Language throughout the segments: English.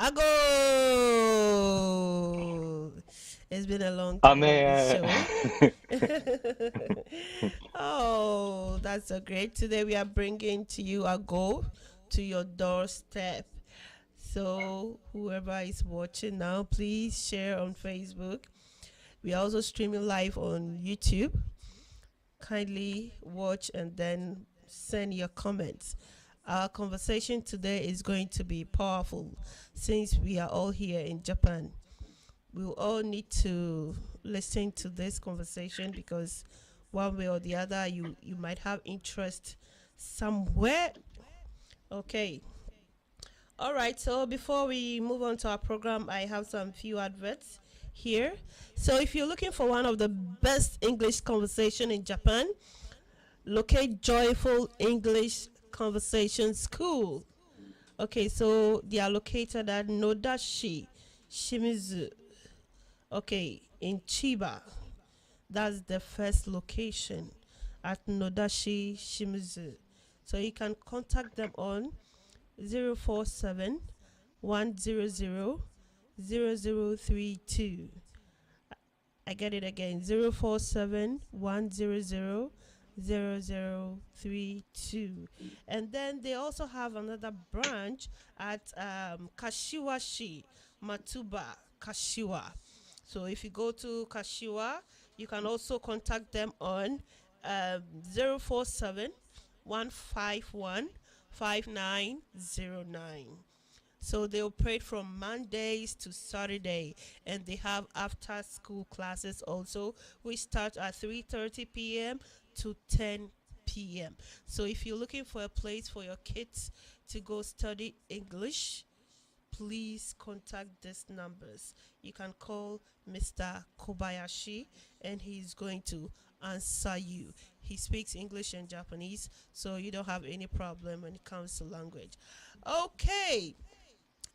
Agoo! It's been a long time on this Maame. show. Oh, that's so great. Today we are bringing to you a goal to your doorstep. So, whoever is watching now, please share on Facebook. We are also streaming live on YouTube. Kindly watch and then send your comments. Our conversation today is going to be powerful since we are all here in Japan. We will all need to listen to this conversation because one way or the other you might have interest somewhere. Okay. All right, so before we move on to our program, I have some few adverts here. So if you're looking for one of the best English conversation in Japan, locate Joyful English Conversation School. Okay, so they are located at Nodashi Shimizu. Okay, in Chiba. That's the first location at Nodashi Shimizu. So you can contact them on 047 100 0032. I get it again 047 100 0032. And then they also have another branch at Kashiwashi, Matuba, Kashiwa. So if you go to Kashiwa, you can also contact them on 047 5909. So they operate from Mondays to Saturday, and they have after school classes also, which start at 3:30 p.m. to 10 p.m. So if you're looking for a place for your kids to go study English, please contact these numbers. You can call Mr. Kobayashi and he's going to answer you. He speaks English and Japanese, so you don't have any problem when it comes to language. Okay.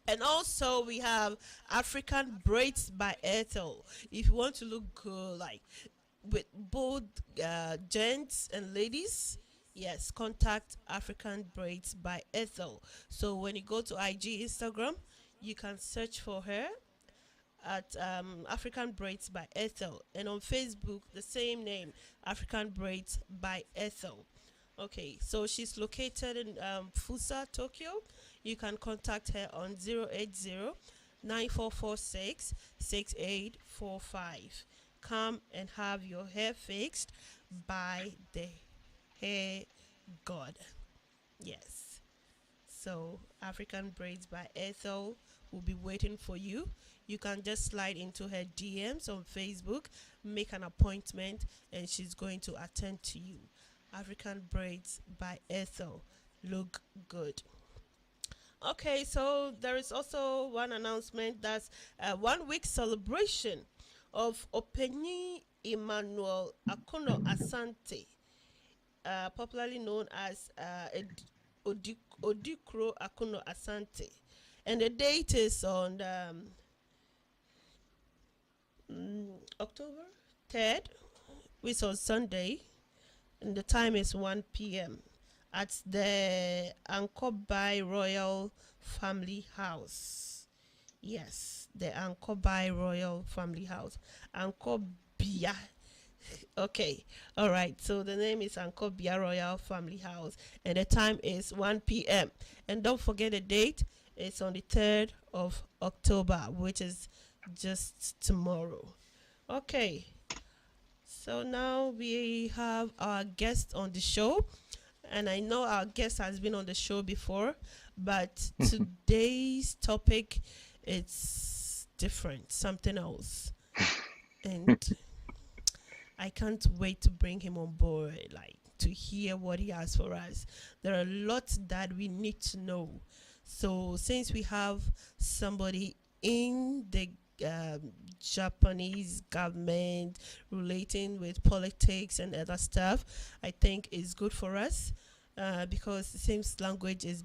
And also we have African Braids by Ethel. If you want to look good, like with both gents and ladies, yes, contact African Braids by Ethel. So when you go to IG, Instagram, you can search for her at African Braids by Ethel, and on Facebook the same name, African Braids by Ethel. Okay, so she's located in Fusa, Tokyo. You can contact her on 080 9446 6845. Come and have your hair fixed by the hair god. Yes. So, African Braids by Ethel will be waiting for you. You can just slide into her DMs on Facebook, make an appointment, and she's going to attend to you. African Braids by Ethel. Look good. Okay, so there is also one announcement that's a 1 week celebration of Openi Emmanuel Akono Asante, popularly known as Odikro Akono Asante. And the date is on October 3rd, which is on Sunday, and the time is 1 p.m. at the Ankobai Royal Family House. Yes, the Ankobai Royal Family House. Ankobia. Okay, all right. So the name is Ankobia Royal Family House, and the time is 1 p.m. And don't forget the date. It's on the 3rd of October, which is just tomorrow. Okay, so now we have our guest on the show, and I know our guest has been on the show before, but today's topic it's different, something else, and I can't wait to bring him on board, like to hear what he has for us. There are lots that we need to know. So since we have somebody in the Japanese government relating with politics and other stuff, I think is good for us because it seems language is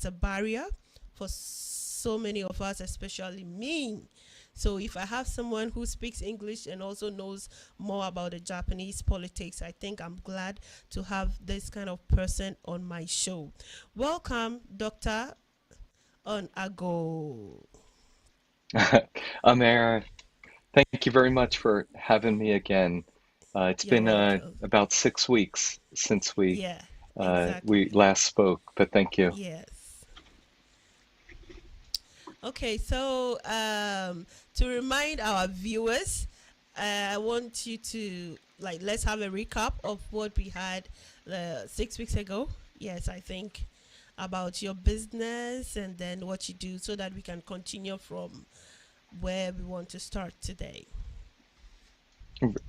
a barrier for so many of us, especially me. So if I have someone who speaks English and also knows more about the Japanese politics, I think I'm glad to have this kind of person on my show. Welcome, Dr. on Agoo. Amara, thank you very much for having me again. It's You're been welcome. about 6 weeks since Yeah, we exactly. last spoke, but thank you. Yes. Okay, so to remind our viewers, I want you to let's have a recap of what we had 6 weeks ago. Yes, I think about your business and then what you do so that we can continue from where we want to start today.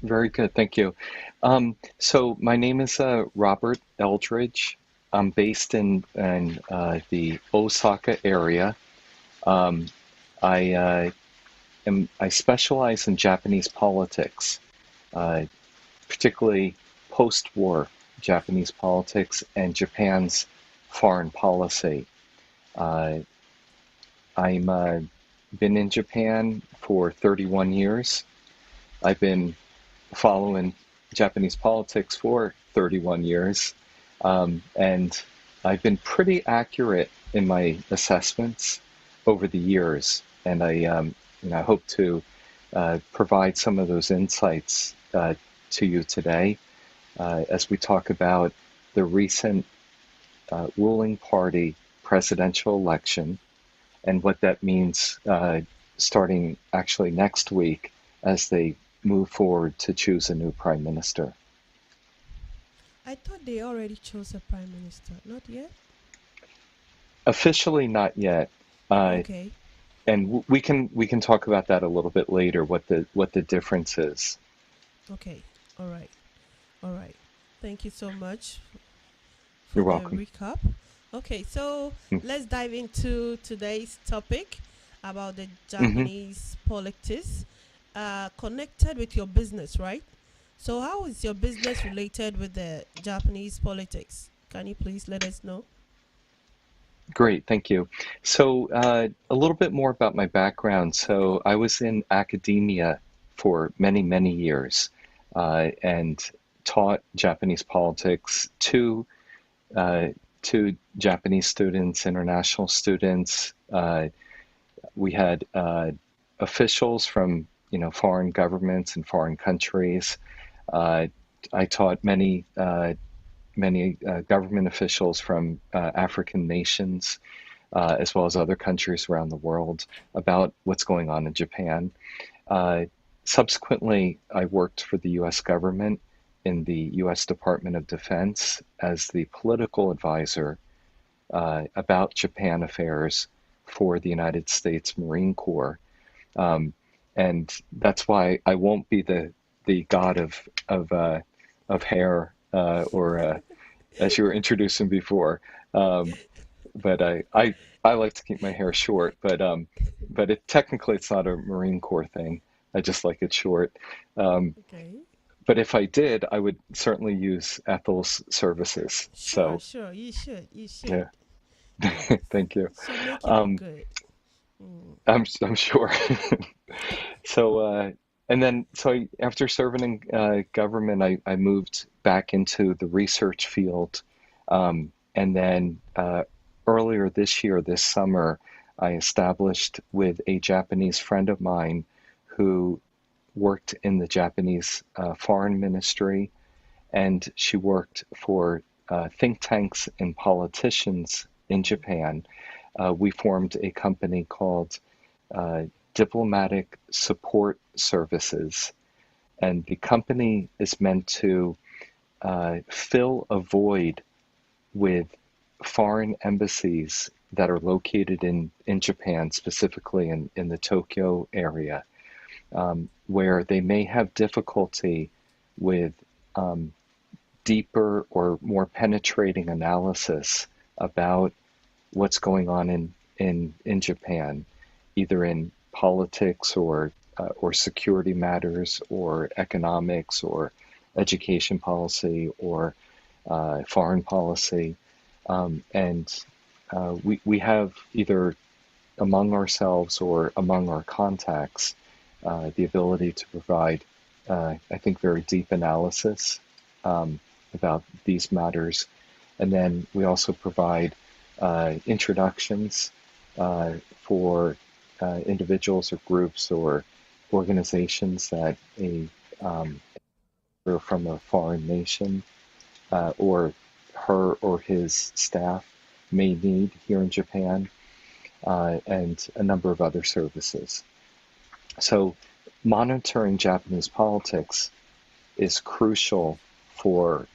Very good, thank you. So my name is Robert Eldridge. I'm based in the Osaka area. Um, I specialize in Japanese politics, uh, particularly post-war Japanese politics and Japan's foreign policy. Uh, I'm been in Japan for 31 years. I've been following Japanese politics for 31 years, and I've been pretty accurate in my assessments over the years. And I hope to provide some of those insights to you today as we talk about the recent ruling party presidential election and what that means starting actually next week as they move forward to choose a new prime minister. I thought they already chose a prime minister. Not yet? Officially, not yet, uh, Okay. and we can talk about that a little bit later. What the difference is. Okay. All right. All right. Thank you so much for You're the welcome. recap. Okay, so Mm. let's dive into today's topic about the Mm-hmm. Japanese politics connected with your business, right? So, how is your business related with the Japanese politics? Can you please let us know? Great, thank you. So, a little bit more about my background. So, I was in academia for many, many years and taught Japanese politics uh, to Japanese students, international students. We had officials from foreign governments and foreign countries. Uh, I taught many government officials from African nations, as well as other countries around the world, about what's going on in Japan. Uh, Subsequently, I worked for the U.S. government in the U.S. Department of Defense as the political advisor about Japan affairs for the United States Marine Corps. Um, and that's why I won't be the god of hair or as you were introducing before. Um, but I like to keep my hair short, but technically it's not a Marine Corps thing. I just like it short. Um, Okay. but if I did, I would certainly use Ethel's services. Sure, So sure. You should. You yeah, should. Yes. thank you. Should make you look Um, good. Mm. I'm sure. So after serving in government, I moved back into the research field, and then earlier this year, this summer, I established with a Japanese friend of mine who worked in the Japanese foreign ministry, and she worked for think tanks and politicians in Japan. We formed a company called uh, Diplomatic Support Services, and the company is meant to fill a void with foreign embassies that are located in Japan, specifically in the Tokyo area, where they may have difficulty with um, deeper or more penetrating analysis about what's going on in Japan, either in politics or security matters or economics or education policy or foreign policy. And we have either among ourselves or among our contacts the ability to provide, I think, very deep analysis about these matters. And then we also provide introductions for individuals or groups or organizations that are from a foreign nation or her or his staff may need here in Japan, and a number of other services. So monitoring Japanese politics is crucial for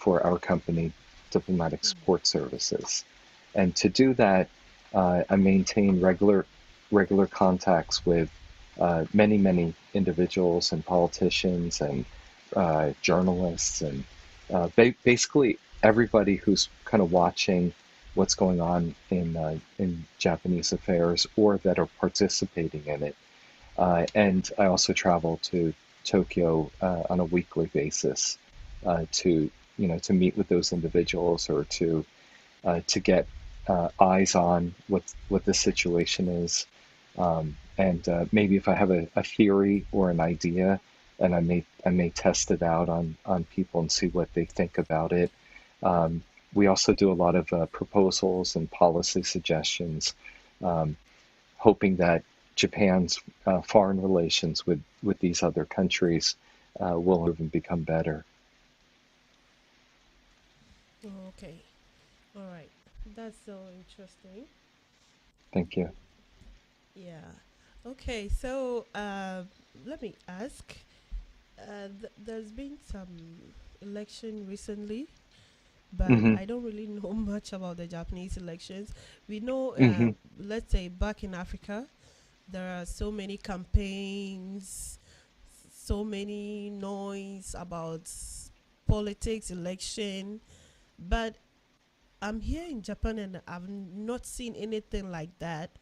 our company, Diplomatic Support Services. And to do that, I maintain regular contacts with many individuals and politicians and journalists and basically everybody who's kind of watching what's going on in Japanese affairs or that are participating in it. And I also travel to Tokyo on a weekly basis to meet with those individuals or to get eyes on what the situation is, and maybe if I have a theory or an idea, and I may test it out on people and see what they think about it. We also do a lot of proposals and policy suggestions, hoping that Japan's foreign relations with these other countries will improve and become better. Oh, okay. All right. That's so interesting. Thank you. Yeah. Okay. So let me ask. There's been some election recently, but Hmm. I don't really know much about the Japanese elections. We know, Hmm. let's say back in Africa, there are so many campaigns, so many noise about politics, election, but I'm here in Japan and I've not seen anything like that.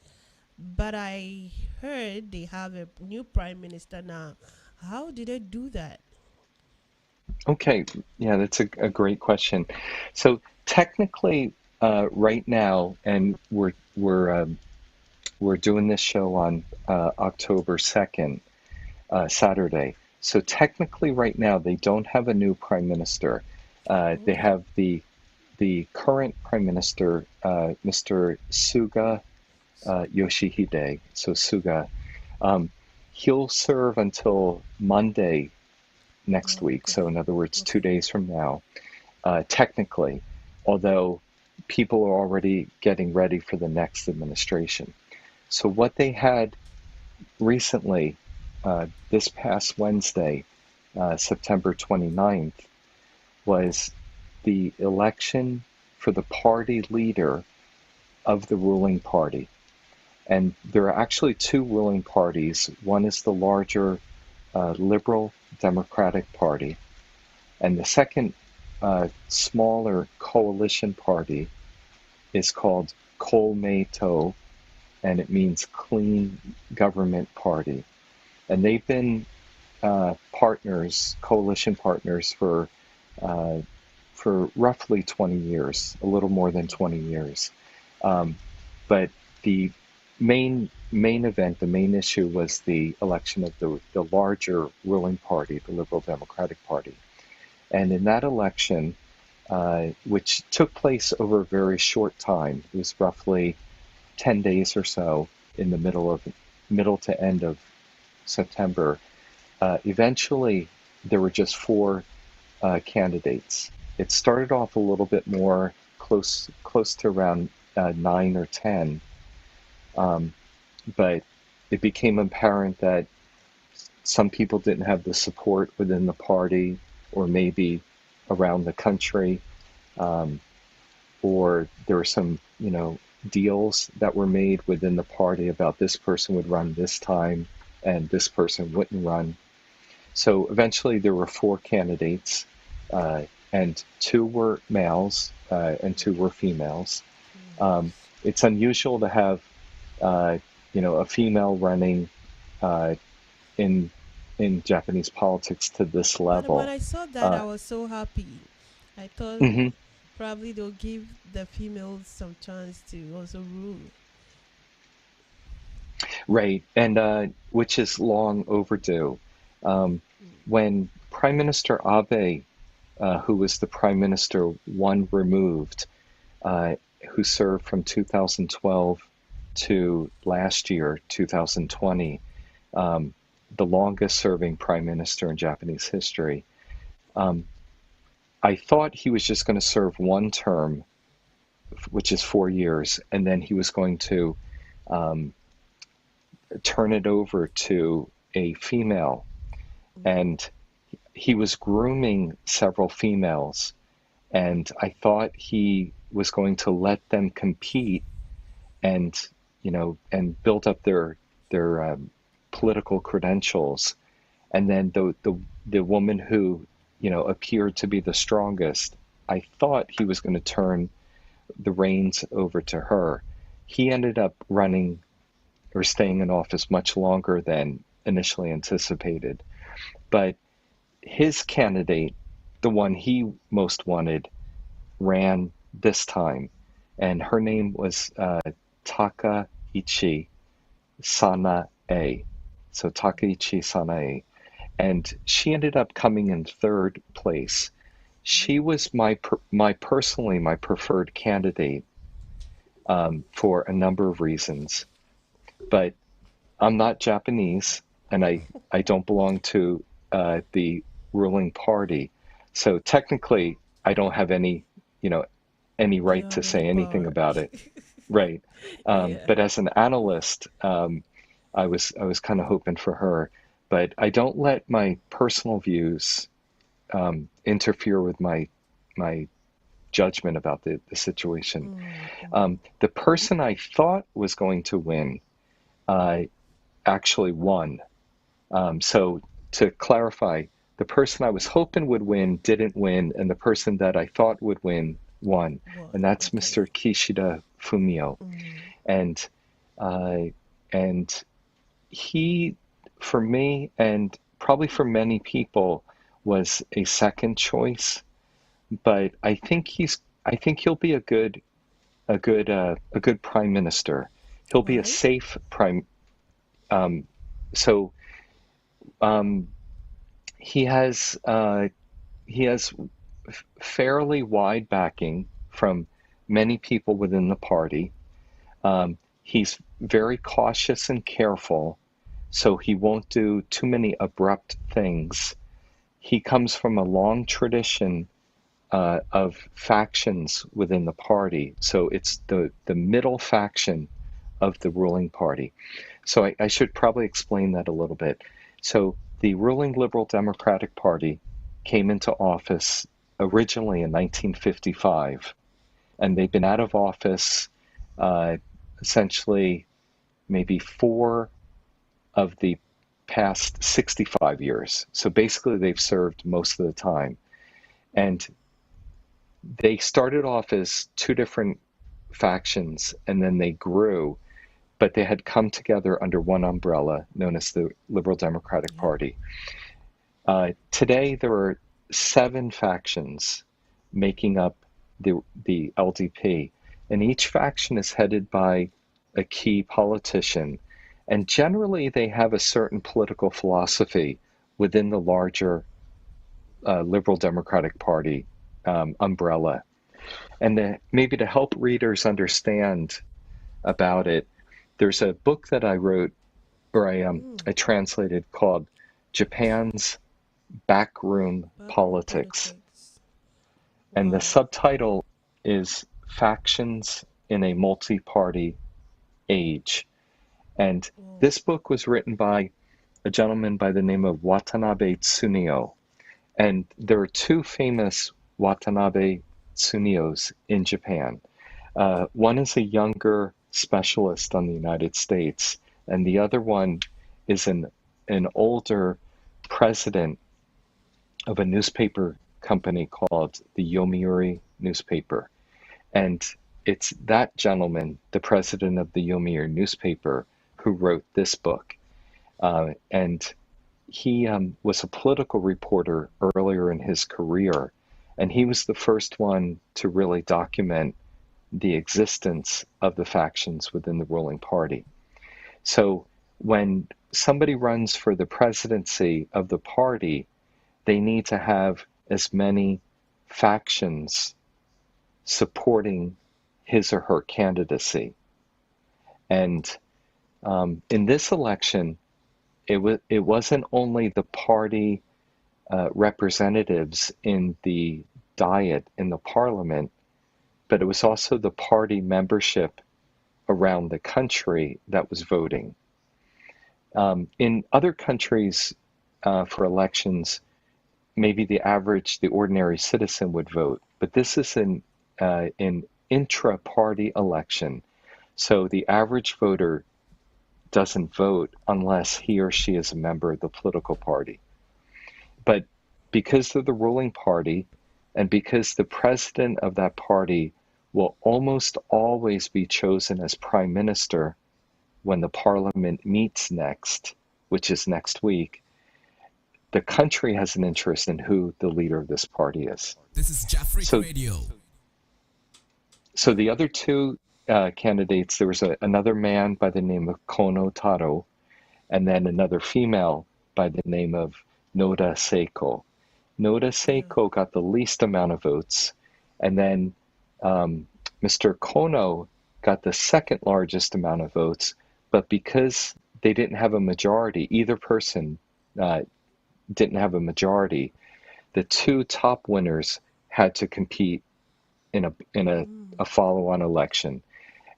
But I heard they have a new prime minister now. How did they do that? Okay, yeah, that's a great question. So technically, right now, and we're doing this show on October 2nd, Saturday. So technically, right now, they don't have a new prime minister. They Okay. have the current prime minister, Mr. Suga Yoshihide. So Suga, um, he'll serve until Monday next week. Okay. So in other words, two Okay. days from now, technically, although people are already getting ready for the next administration. So what they had recently, this past Wednesday, September 29th, was the election for the party leader of the ruling party. And there are actually two ruling parties. One is the larger Liberal Democratic Party, and the second smaller coalition party is called Kolmeito, and it means Clean Government Party. And they've been coalition partners uh, for roughly 20 years, a little more than 20 years. Um, but the main event, the main issue was the election of the larger ruling party, the Liberal Democratic Party. And in that election, which took place over a very short time, it was roughly 10 days or so in the middle to end of September. Eventually, there were just four candidates. It started off a little bit more close to around 9 or 10, um, but it became apparent that some people didn't have the support within the party, or maybe around the country, um, or there were some, deals that were made within the party about this person would run this time and this person wouldn't run. So eventually there were four candidates, and two were males and two were females. Um, Females. it's unusual to have, uh, a female running uh, in Japanese politics to this When level. I saw that, Uh, I was so happy. I thought mhm. probably they'll give the females some chance to also rule. Right, and which is long overdue. Um, when Prime Minister Abe, who was the Prime Minister one removed, who served from 2012 to last year, 2020, the longest serving prime minister in Japanese history, um, I thought he was just going to serve one term, which is 4 years, and then he was going to um, turn it over to a female. And he was grooming several females, and I thought he was going to let them compete and, and build up their political credentials. And then the woman who, appeared to be the strongest, I thought he was going to turn the reins over to her. He ended up running or staying in office much longer than initially anticipated. But his candidate, the one he most wanted, ran this time, and her name was Takaichi Sanae. So Takaichi Sanae. And she ended up coming in third place. She was my preferred candidate for a number of reasons. But I'm not Japanese, and I don't belong to the ruling party. So technically, I don't have any You right don't to have any say anything power. about it. Right. Yeah. But as an analyst, I was kind of hoping for her. But I don't let my personal views interfere with my judgment about the situation. The person I thought was going to win uh, actually won. So to clarify, the person I was hoping would win didn't win, and the person that I thought would win won, and One. that's Okay. Mr. Kishida Fumio. And uh, and he, for me, and probably for many people, was a second choice. But I think he'll be a good prime minister. He'll be a Why? safe prime. Um, so um, he has he has fairly wide backing from many people within the party. He's very cautious and careful, so he won't do too many abrupt things. He comes from a long tradition of factions within the party, so it's the middle faction of the ruling party. So I should probably explain that a little bit. So the ruling Liberal Democratic Party came into office originally in 1955, and they've been out of office uh, essentially maybe 4 of the past 65 years. So basically, they've served most of the time. And they started off as two different factions, and then they grew, but they had come together under one umbrella known as the Liberal Democratic Yeah. Party. Today, there are 7 factions making up the LDP, and each faction is headed by a key politician, and generally they have a certain political philosophy within the larger Liberal Democratic Party umbrella. And maybe to help readers understand about it, there's a book that I wrote, or I translated, called Japan's Backroom Backroom Politics. politics. And the Wow. subtitle is Factions in a Multi-Party Age. And Wow. this book was written by a gentleman by the name of Watanabe Tsuneo. And there are 2 famous Watanabe Tsuneos in Japan. One is a younger specialist on the United States, and the other one is an older president of a newspaper company called the Yomiuri newspaper. And it's that gentleman, the president of the Yomiuri newspaper, who wrote this book. And he was a political reporter earlier in his career, and he was the first one to really document the existence of the factions within the ruling party. So when somebody runs for the presidency of the party, they need to have as many factions supporting his or her candidacy. And in this election, it wasn't only the party representatives in the Diet in the parliament, but it was also the party membership around the country that was voting. In other countries, for elections, maybe the ordinary citizen would vote, but this is an intra-party election. So the average voter doesn't vote unless he or she is a member of the political party. But because of the ruling party, and because the president of that party will almost always be chosen as prime minister when the parliament meets next, which is next week, the country has an interest in who the leader of this party is. This is Jafric So, Radio. so the other two candidates, there was another man by the name of Kono Taro, and then another female by the name of Noda Seiko. Noda Seiko got the least amount of votes, and then Mr. Kono got the second largest amount of votes, but because they didn't have a majority, either person didn't have a majority, the two top winners had to compete in a follow-on election.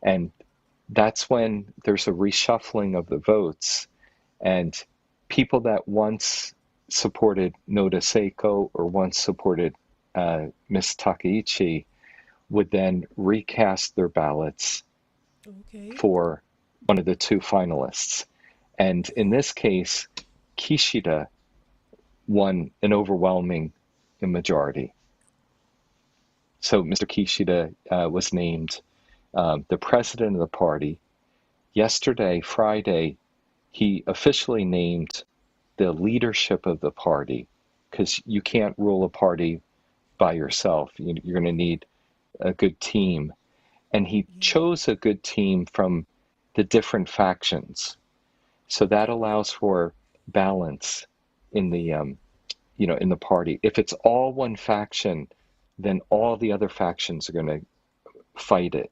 And that's when there's a reshuffling of the votes, and people that once supported Noda Seiko or once supported Miss Takaichi would then recast their ballots for one of the two finalists. And in this case, Kishida won an overwhelming majority. So Mr. Kishida was named the president of the party. Yesterday, Friday, he officially named the leadership of the party, because you can't rule a party by yourself. You're going to need a good team. And he chose a good team from the different factions. So that allows for balance in the in the party. If it's all one faction, then all the other factions are going to fight it.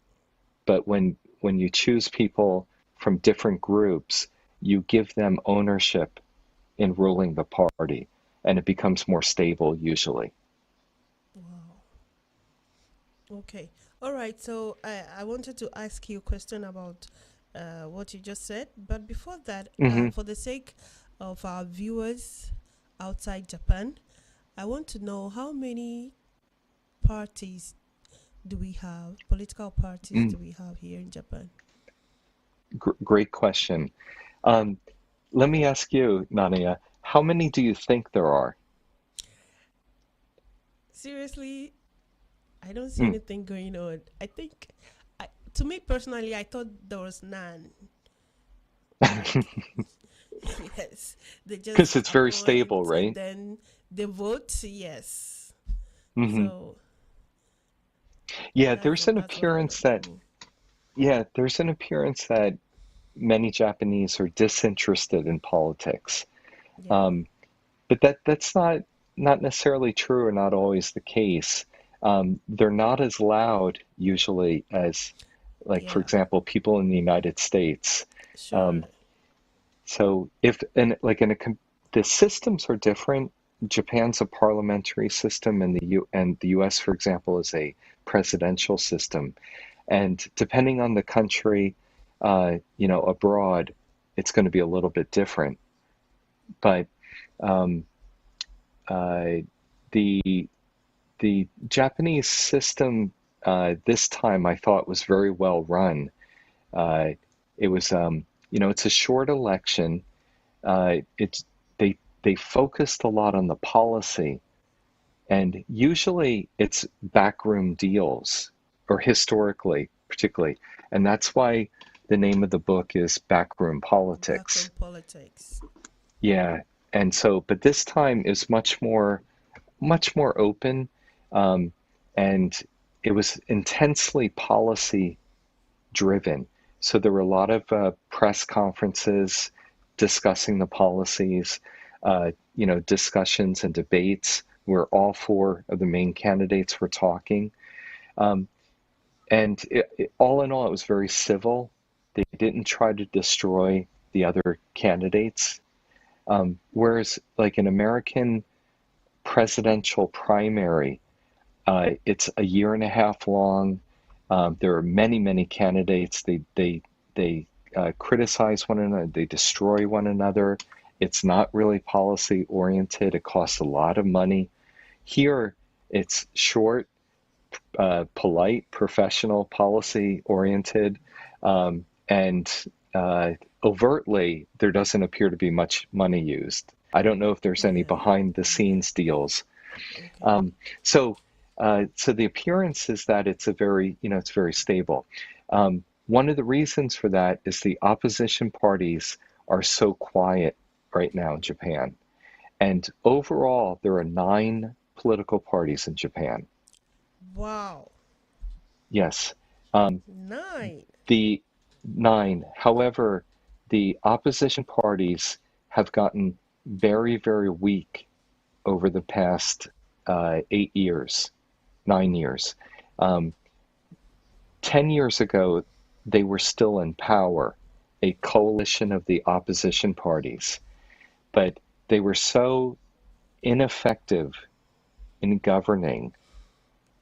But when you choose people from different groups, you give them ownership in ruling the party, and it becomes more stable usually. Wow. Okay. All right. So I wanted to ask you a question about what you just said. But before that, Hmm. for the sake of our viewers outside Japan, I want to know how many parties do we have, political parties do we have here in Japan? Great question. Um, Let me ask you, Nania, how many do you think there are? Seriously, I don't see Mm. anything going on. I think, to me personally, I thought there was none. Like, yes, they Because just it's very stable, appoint and right? then they vote. Yes, Hmm. so Yeah, that's what I know. Mhm. there's an appearance that many Japanese are disinterested in politics. Yeah, Um, but that's not necessarily true, or not always the case. They're not as loud usually as, like, for yeah, example, people in the United States. sure, Um, so if and like in a the systems are different. Japan's a parliamentary system, and the U.S., for example, is a presidential system. And depending on the country, abroad, it's going to be a little bit different. But um, uh, the the Japanese system this time I thought was very well run. Uh, it was, it's a short election. It's they focused a lot on the policy, and usually it's backroom deals, or historically, particularly, and that's why the name of the book is Backroom Politics. backroom politics. Yeah, and so, but this time is much more open, um, and it was intensely policy driven. So there were a lot of press conferences discussing the policies, discussions and debates where all four of the main candidates were talking. Um, and all in all, it was very civil. They didn't try to destroy the other candidates. Whereas, like an American presidential primary, it's a year and a half long. There are many, many candidates. They criticize one another. They destroy one another. It's not really policy oriented. It costs a lot of money. Here, it's short, polite, professional, policy oriented, and overtly, there doesn't appear to be much money used. I don't know if there's any Yeah. behind the scenes deals. Okay. Um, so, so the appearance is that it's a very, it's very stable. One of the reasons for that is the opposition parties are so quiet right now in Japan. And overall, there are 9 political parties in Japan. Wow. Yes. Um, 9. the 9, however, the opposition parties have gotten very, very weak over the past 8 years, 9 years. Um, 10 years ago, they were still in power, a coalition of the opposition parties, but they were so ineffective in governing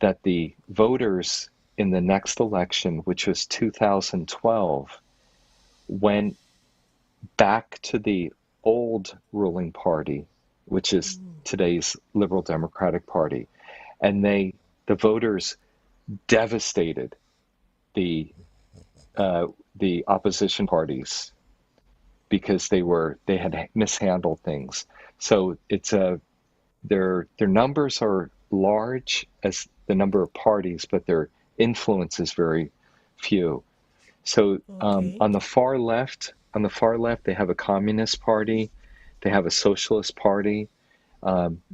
that the voters in the next election, which was 2012, went back to the old ruling party, which is today's Liberal Democratic Party, and the voters devastated the the opposition parties because they had mishandled things. So it's their numbers are large as the number of parties, but their influence is very few. So Okay. on the far left, they have a communist party, they have a socialist party,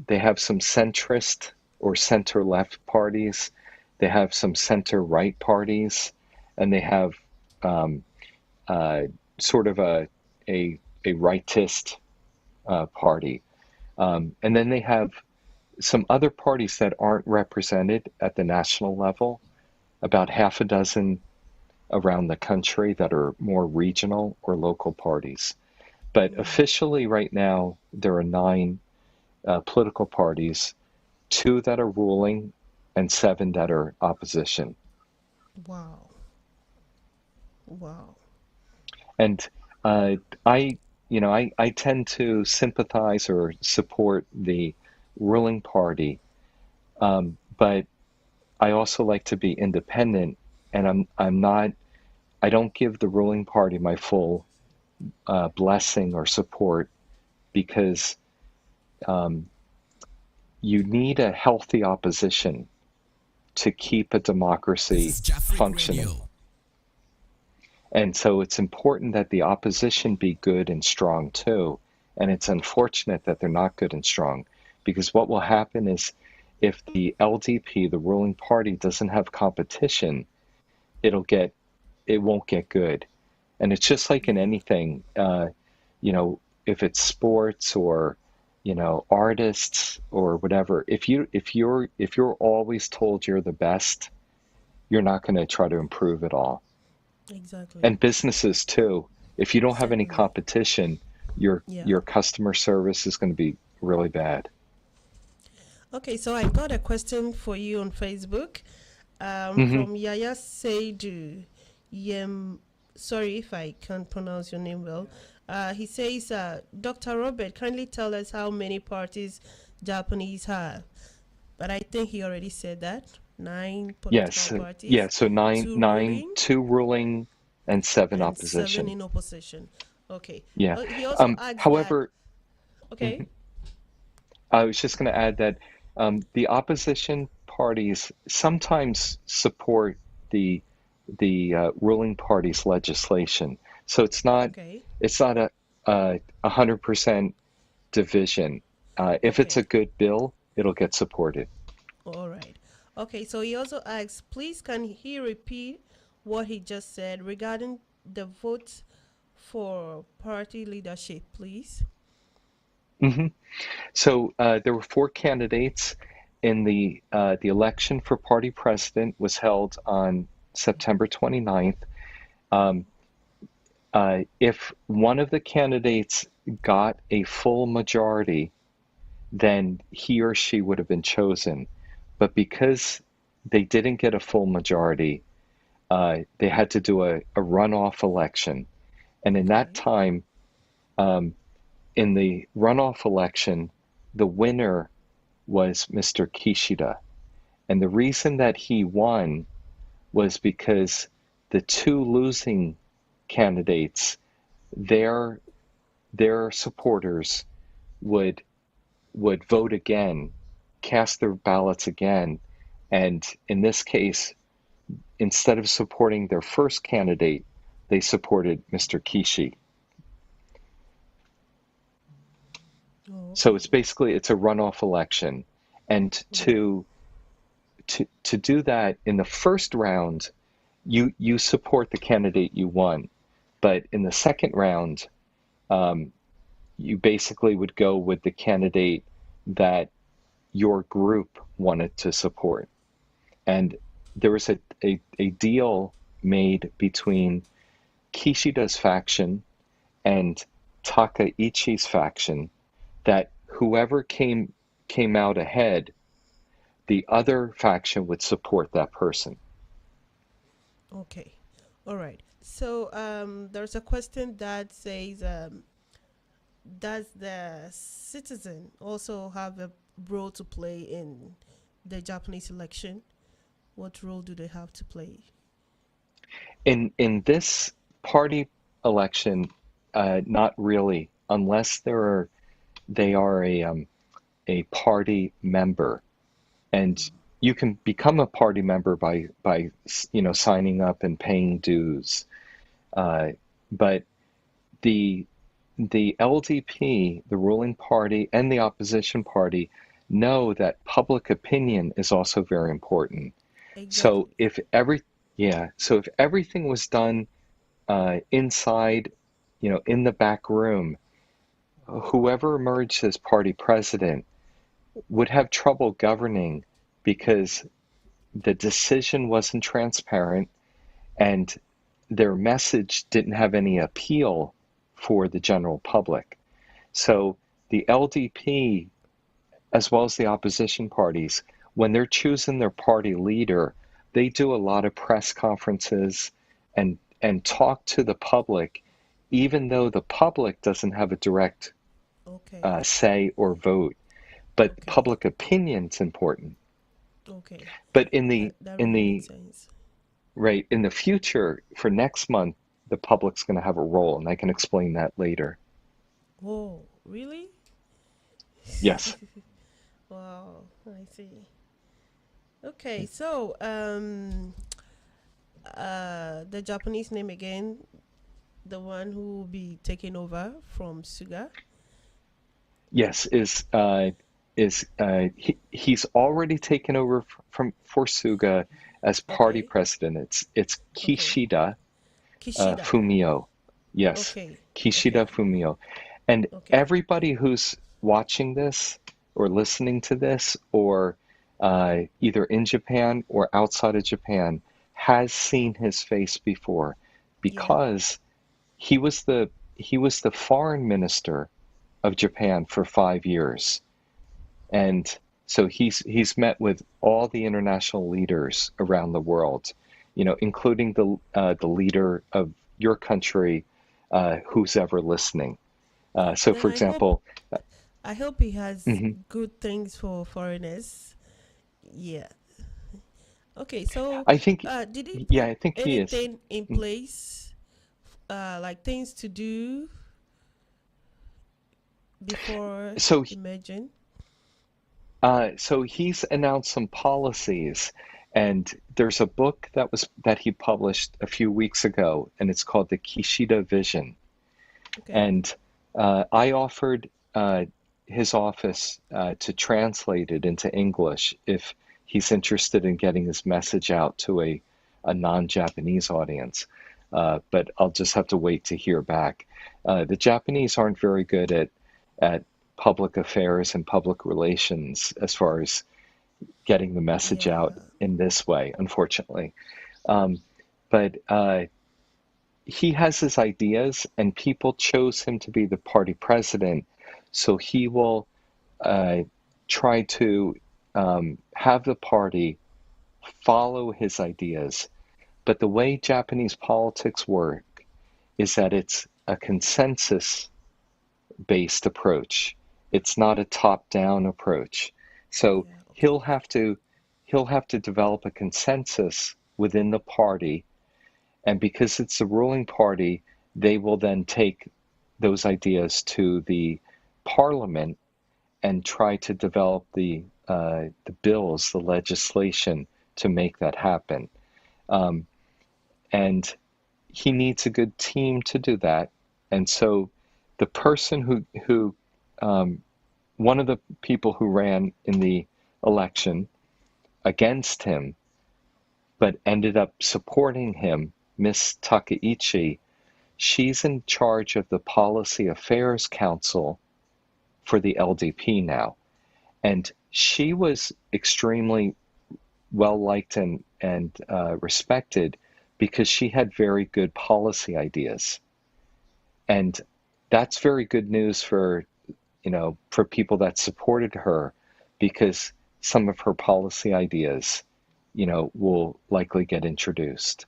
they have some centrist or center left parties, they have some center right parties, and they have um, sort of a rightist party. And then they have some other parties that aren't represented at the national level, about half a dozen around the country that are more regional or local parties. But officially, right now, there are 9 political parties, 2 that are ruling and 7 that are opposition. Wow. Wow. And uh, I, I tend to sympathize or support the ruling party, but I also like to be independent, and I'm not. I don't give the ruling party my full blessing or support because um, you need a healthy opposition to keep a This democracy is Jafric functioning. Radio. And so it's important that the opposition be good and strong too. And it's unfortunate that they're not good and strong because what will happen is if the LDP, the ruling party, doesn't have competition, it won't get good. And it's just like in anything, if it's sports or, artists or whatever, if you're always told you're the best, you're not going to try to improve at all. Exactly. And businesses too. If you don't have any Certainly. competition, your Yeah. your customer service is going to be really bad. Okay, so I got a question for you on Facebook Hmm. from Yaya Seidu. Yem, sorry if I can't pronounce your name well. He says, Dr. Robert, kindly tell us how many parties Japanese have. But I think he already said that. 9 political Yes, yeah. parties, So two ruling, 2 ruling and 7 and 7 opposition. in opposition. Okay. Yeah. He also adds that. However, Okay. I was just going to add that the opposition parties sometimes support the ruling party's legislation. So Okay. it's not a 100% division. If it's a Okay. good bill, it'll get supported. All right. Okay, so he also asks, please can he repeat what he just said regarding the vote for party leadership, please? Hmm. So there were 4 candidates in the election for party president was held on September 29th. Um, if one of the candidates got a full majority, then he or she would have been chosen. But because they didn't get a full majority, they had to do a runoff election. And in that Okay. time, um, in the runoff election, the winner was Mr. Kishida. And the reason that he won was because the two losing candidates, their their supporters would vote again, cast their ballots again, and in this case, instead of supporting their first candidate, they supported Mr. Kishi. Oh, So okay. it's a runoff election, and Yeah. to do that in the first round, you support the candidate you won, but in the second round, um, you basically would go with the candidate that your group wanted to support. And there was a deal made between Kishida's faction and Takaichi's faction that whoever came out ahead, the other faction would support that person. Okay. All right. So there's a question that says, does the citizen also have a role to play in the Japanese election? What role do they have to play? In this party election, not really, unless they are a party member, and you can become a party member by signing up and paying dues. Uh, but the the LDP, the ruling party, and the opposition party know that public opinion is also very important. So Exactly. if everything was done inside, in the back room, whoever emerged as party president would have trouble governing because the decision wasn't transparent and their message didn't have any appeal for the general public. So the LDP, as well as the opposition parties, when they're choosing their party leader, they do a lot of press conferences and talk to the public, even though the public doesn't have a direct Okay. say or vote. But Okay. public opinion's important. Okay. But That in really makes the sense. right in the future for next month, the public's going to have a role, and I can explain that later. Oh, really? Yes. Wow, I see. Okay, so the Japanese name again, the one who will be taking over from Suga. Yes, he's already taken over from for Suga as party Okay. president. It's Okay. Kishida Kishida. Fumio. Yes, Okay. Kishida Okay. Fumio. And Okay. everybody who's watching this or listening to this or either in Japan or outside of Japan has seen his face before Yeah. because he was the he was the foreign minister of Japan for 5 years. And so he's met with all the international leaders around the world, including the leader of your country, who's ever listening. So, Then for example, I hope he has mhm, good things for foreigners. Yeah. Okay, so I think, did he yeah, put I think he is. anything in place, like things to do before So, emerging? so he's announced some policies, and there's a book that he published a few weeks ago, and it's called the Kishida Vision. Okay. And I offered his office to translate it into English if he's interested in getting his message out to a non-Japanese audience. But I'll just have to wait to hear back. The Japanese aren't very good at public affairs and public relations as far as getting the message out Yeah. in this way, unfortunately. Um, but he has his ideas, and people chose him to be the party president. So he will uh, try to have the party follow his ideas. But the way Japanese politics work is that it's a consensus based approach. It's not a top down approach. So Yeah. Okay. he'll have to he'll have to develop a consensus within the party, and because it's the ruling party, they will then take those ideas to the parliament and try to develop the bills, the legislation to make that happen. Um, and he needs a good team to do that. And so the person who one of the people who ran in the election against him, but ended up supporting him, Miss Takaichi, she's in charge of the Policy Affairs Council for the LDP now. And she was extremely well liked and respected because she had very good policy ideas. And that's very good news for, for people that supported her, because some of her policy ideas, will likely get introduced.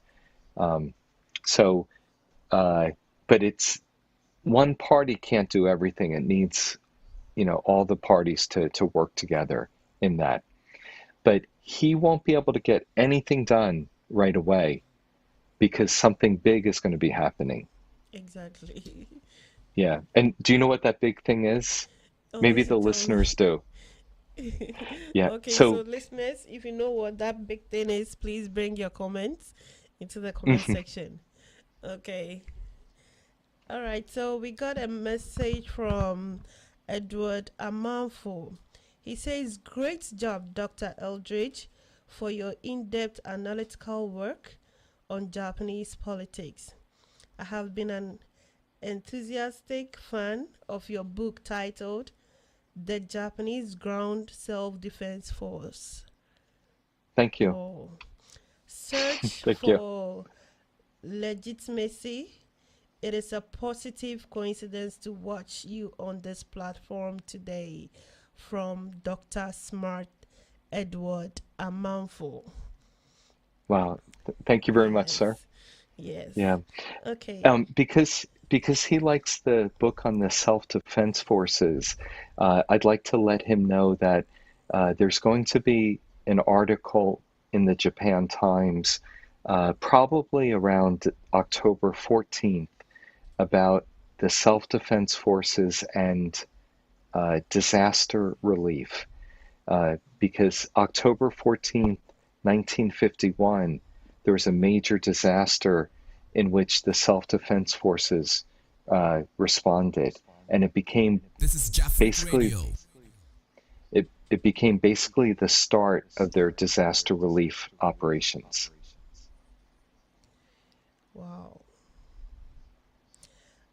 Um, so, uh, but it's one party can't do everything. It needs, all the parties to work together in that. But he won't be able to get anything done right away because something big is going to be happening. Exactly. Yeah. And do you know what that big thing is? Maybe Unless you the tell me. listeners do. Yeah. Okay, so So, listeners, if you know what that big thing is, please bring your comments into the comment section. Okay. All right. So we got a message from Edward Amanfo. He says, "Great job, Dr. Eldridge, for your in-depth analytical work on Japanese politics. I have been an enthusiastic fan of your book titled The Japanese Ground Self-Defense Force. thank you. Oh, search Thank you. for legitimacy. It is a positive coincidence to watch you on this platform today." From Dr. Smart Edward Amanfo. Wow. Thank you very much, sir. Yes. Yes. Yeah. Okay. Because he likes the book on the self-defense forces, I'd like to let him know that there's going to be an article in the Japan Times, probably around October 14th, about the self-defense forces and disaster relief. Because October 14th, 1951, there was a major disaster in which the self-defense forces responded, and it became This is Jafric basically Radio. it became basically the start of their disaster relief operations. Wow.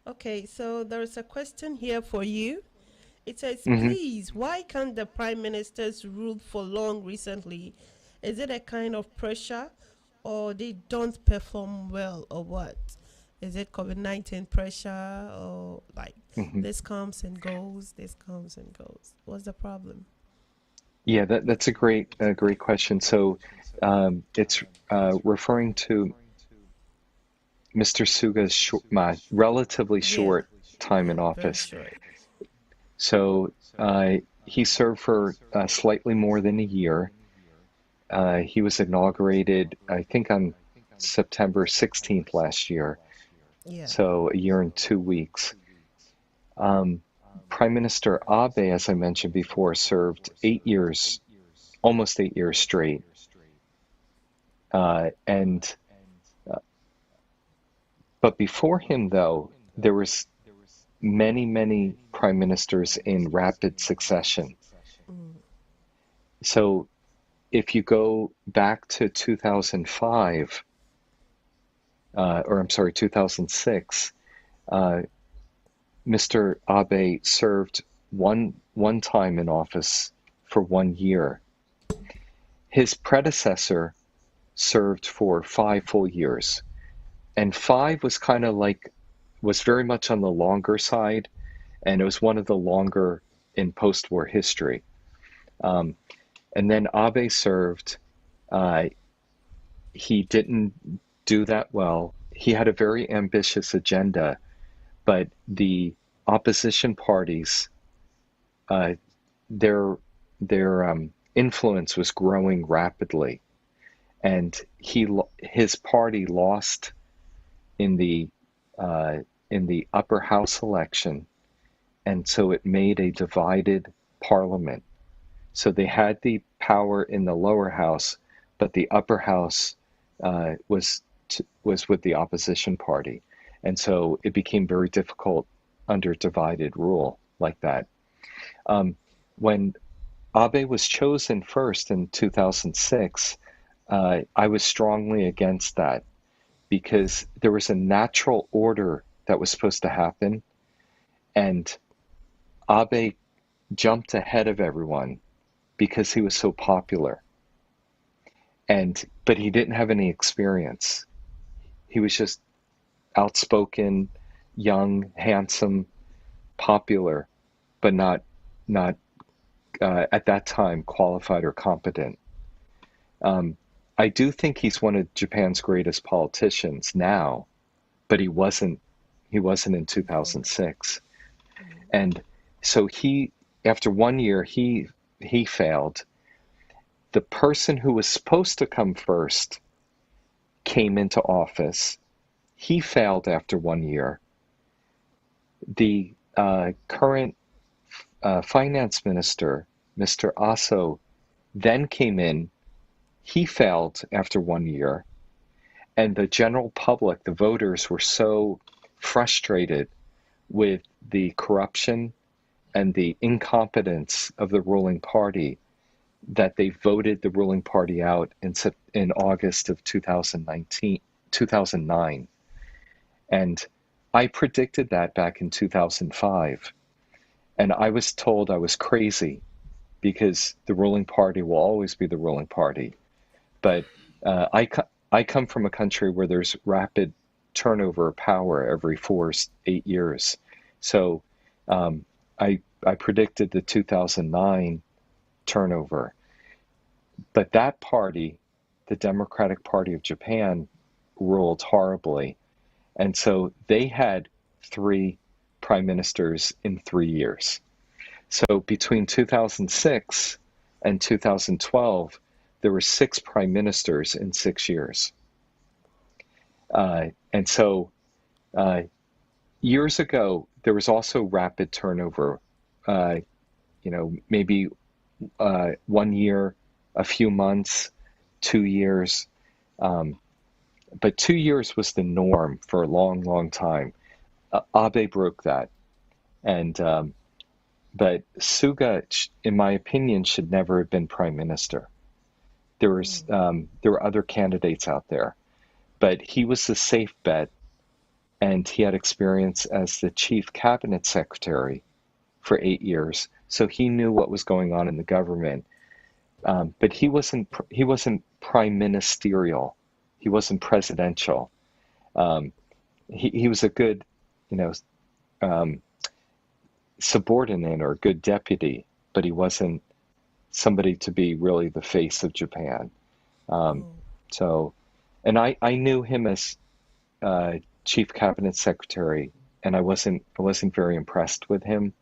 Okay, so there's a question here for you. It says, Hmm. please, why can't the prime ministers rule for long recently? Is it a kind of pressure or they don't perform well or what? Is it COVID-19 pressure or like Hmm. this comes and goes, this comes and goes? What's the problem? Yeah, that's a great question. So it's referring to Mr. Suga's relatively Yeah, short time in yeah, very office. short. So he served for slightly more than a year. He was inaugurated, I think, on September 16th last year, Yeah. so a year and 2 weeks. Um, Prime Minister Abe, as I mentioned before, served 8 years, almost 8 years straight. And but before him, though, there was many prime ministers in rapid succession. Mm, So if you go back to 2005, or I'm sorry, 2006, uh, Mr. Abe served one time in office for 1 year. His predecessor served for 5 full years. and five was kind of like was very much on the longer side, and it was one of the longer in post-war history. Um, and then Abe served. Uh, he didn't do that well. He had a very ambitious agenda, but the opposition parties, uh, their their influence was growing rapidly, and his party lost in the uh, in the upper house election, and so it made a divided parliament. So they had the power in the lower house, but the upper house was with the opposition party, and so it became very difficult under divided rule like that. Um, when Abe was chosen first in 2006, I was strongly against that because there was a natural order that was supposed to happen, and Abe jumped ahead of everyone because he was so popular. And but he didn't have any experience. He was just outspoken, young, handsome, popular, but not at that time qualified or competent. Um, I do think he's one of Japan's greatest politicians now, but he wasn't in Before. 2006. Mm. And so after 1 year, he failed. The person who was supposed to come first came into office. He failed after 1 year. The current finance minister, Mr. Aso, then came in. He failed after 1 year. And the general public, the voters, were so frustrated with the corruption and the incompetence of the ruling party that they voted the ruling party out in August of 2019, 2009. And I predicted that back in 2005. And I was told I was crazy because the ruling party will always be the ruling party. But I come from a country where there's rapid turnover of power every 8 years. So um, I predicted the 2009 turnover. But that party, the Democratic Party of Japan, ruled horribly. And so they had three prime ministers in 3 years. So between 2006 and 2012, there were six prime ministers in 6 years. And so uh, years ago, there was also rapid turnover, uh, maybe 1 year, a few months, 2 years. Um, but 2 years was the norm for a long, long time. Abe broke that. And but Suga, in my opinion, should never have been prime minister. Mm. There were other candidates out there, but he was the safe bet, and he had experience as the chief cabinet secretary for 8 years, so he knew what was going on in the government. But he wasn't prime ministerial. He wasn't presidential. Um, he was a good, you know, um, subordinate or a good deputy, but he wasn't somebody to be really the face of Japan. Um, Oh. so, and I knew him as uh, chief cabinet secretary, and I wasn't very impressed with him.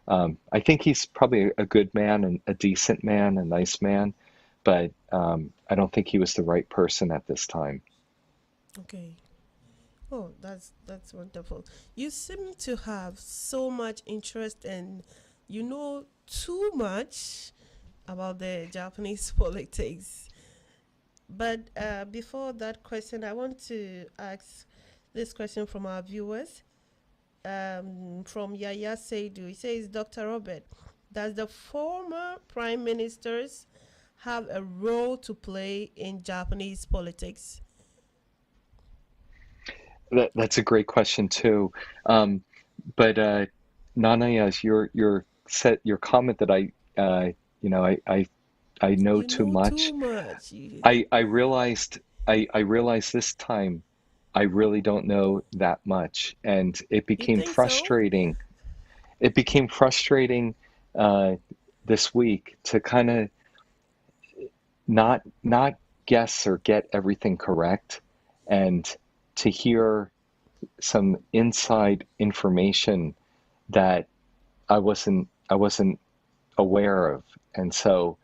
I think he's probably a good man and a decent man, a nice man, but I don't think he was the right person at this time. Okay. Oh, that's wonderful. You seem to have so much interest and you know too much about the Japanese politics. But before that question, I want to ask this question from our viewers. From Yaya Seydu, he says, Dr. Robert, does the former prime ministers have a role to play in Japanese politics? That's a great question too. Um, but Nanaya, your comment that you know, I know You too know too much. much. You, I realized this time. I really don't know that much, and it You became think so? frustrating. It became frustrating uh, this week to kind of not guess or get everything correct, and to hear some inside information that I wasn't aware of. And so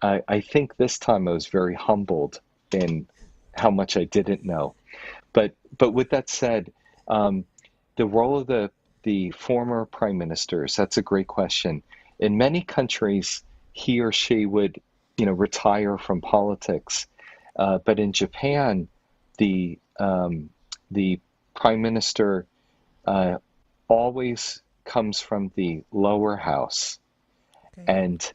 I think this time I was very humbled in how much I didn't know. But with that said, um, the role of the former prime ministers, that's a great question. In many countries, he or she would, retire from politics. But in Japan, the prime minister uh, always comes from the lower house, Okay. and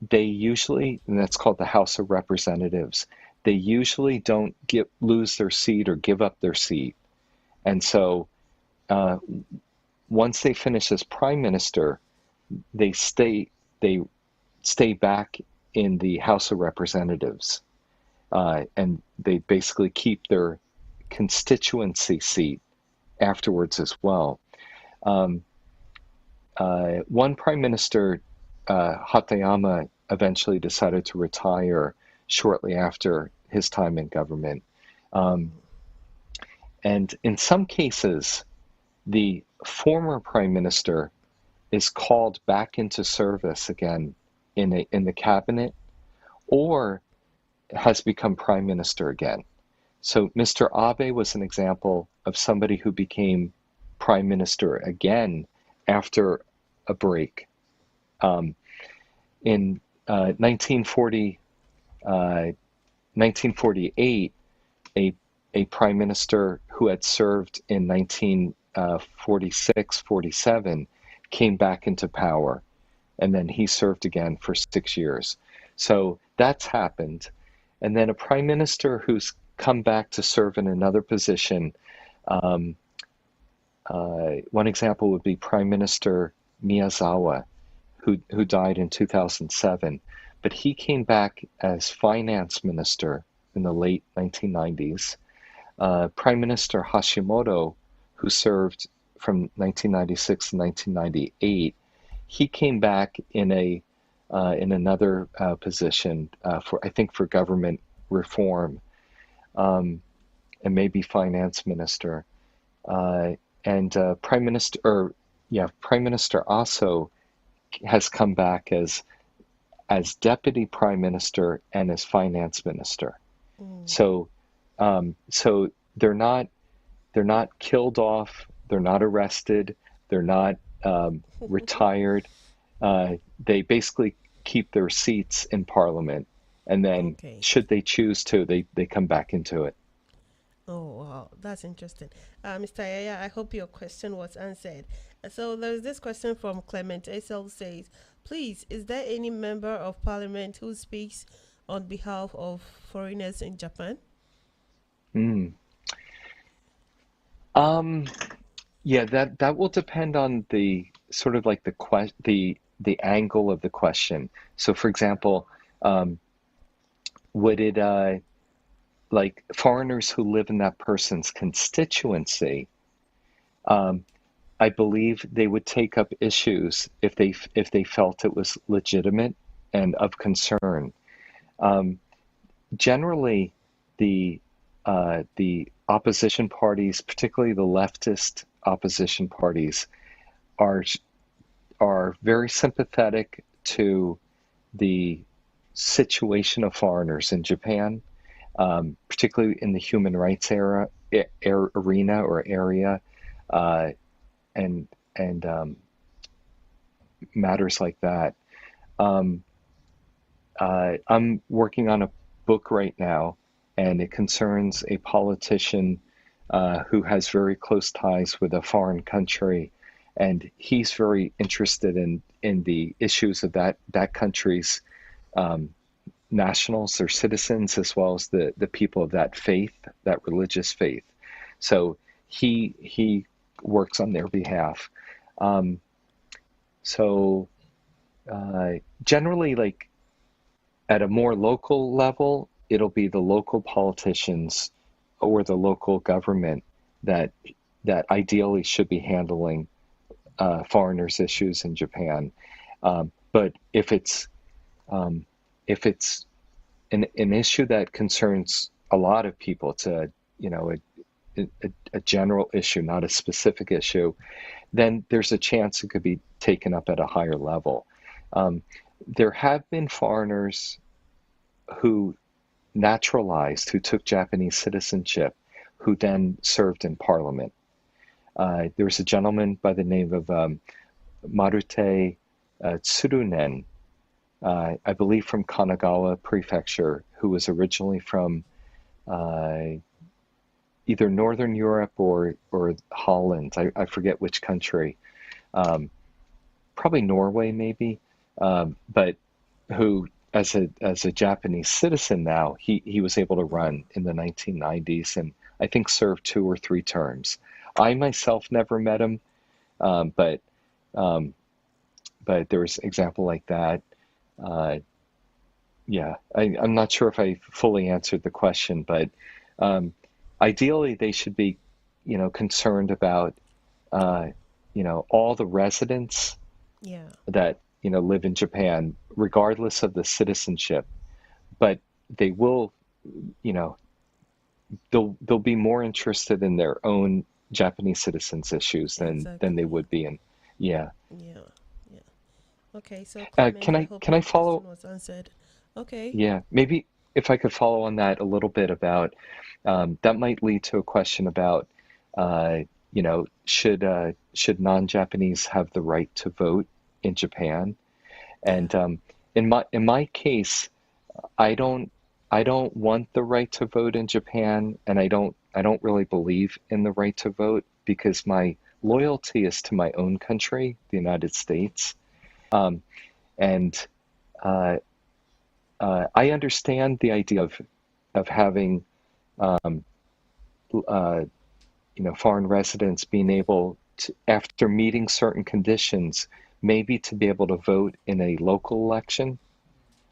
they usually, and that's called the House of Representatives, they usually don't lose their seat or give up their seat. And so uh, once they finish as prime minister, they they stay back in the House of Representatives, and they basically keep their constituency seat afterwards as well. Um, One prime minister, Hatayama, eventually decided to retire shortly after his time in government. Um, and in some cases, the former prime minister is called back into service again in the cabinet, or has become prime minister again. So Mr. Abe was an example of somebody who became prime minister again after a break. Um, in 1948, a, a prime minister who had served in 1946, 47 came back into power, and then he served again for 6 years. So that's happened. And then a prime minister who's come back to serve in another position. Um, One example would be Prime Minister Miyazawa, who died in 2007. But he came back as finance minister in the late 1990s. Prime Minister Hashimoto, who served from 1996 to 1998, he came back in another position for, I think, for government reform, um, and maybe finance minister. Uh, and Prime Minister, or yeah, Prime Minister also has come back as deputy prime minister and as finance minister. Mm. So so they're not killed off, they're not arrested, they're not retired. They basically keep their seats in parliament, and then Okay. should they choose to, they come back into it. Oh, wow, that's interesting. Mr. Yaya, I hope your question was answered. So there's this question from Clement SL says, please, is there any member of parliament who speaks on behalf of foreigners in Japan? Mm. Um, yeah, that will depend on the sort of like the angle of the question. So, for example, um, would it like foreigners who live in that person's constituency? Um, I believe they would take up issues if they felt it was legitimate and of concern. Um, Generally, the opposition parties, particularly the leftist opposition parties, are are very sympathetic to the situation of foreigners in Japan, particularly in the human rights arena or area, uh, and and matters like that. Um, I'm working on a book right now, and it concerns a politician who has very close ties with a foreign country, and he's very interested in the issues of that country's um, nationals or citizens, as well as the people of that faith, that religious faith. So he works on their behalf. Um, so generally, like at a more local level, it'll be the local politicians or the local government that ideally should be handling foreigners' issues in Japan. But um, if it's an issue that concerns a lot of people, it's a general issue, not a specific issue, then there's a chance it could be taken up at a higher level. Um, there have been foreigners who naturalized, who took Japanese citizenship, who then served in parliament. There was a gentleman by the name of Marute Tsurunen, I believe from Kanagawa Prefecture, who was originally from uh, either Northern Europe or Holland. I forget which country. Um, Probably Norway, maybe. But who, as a Japanese citizen now, he was able to run in the 1990s and I think served 2 or 3 terms. I myself never met him, um, but um, but there was an example like that. Uh, yeah, I'm not sure if I fully answered the question, but um, ideally they should be, concerned about, uh, all the residents Yeah. that, live in Japan, regardless of the citizenship. But they will, you know, they'll be more interested in their own Japanese citizens' issues than they Exactly. would be in, yeah. Yeah. Yeah. Okay. So Clement, Can I I hope can I your question follow? was answered. Okay. Yeah, maybe if I could follow on that a little bit about that might lead to a question about should non-Japanese have the right to vote in Japan? Yeah. And in my case, I don't I don't want the right to vote in Japan, and I don't really believe in the right to vote because my loyalty is to my own country, the United States. Um, and uh, I understand the idea of having um, uh, foreign residents being able to, after meeting certain conditions, maybe to be able to vote in a local election.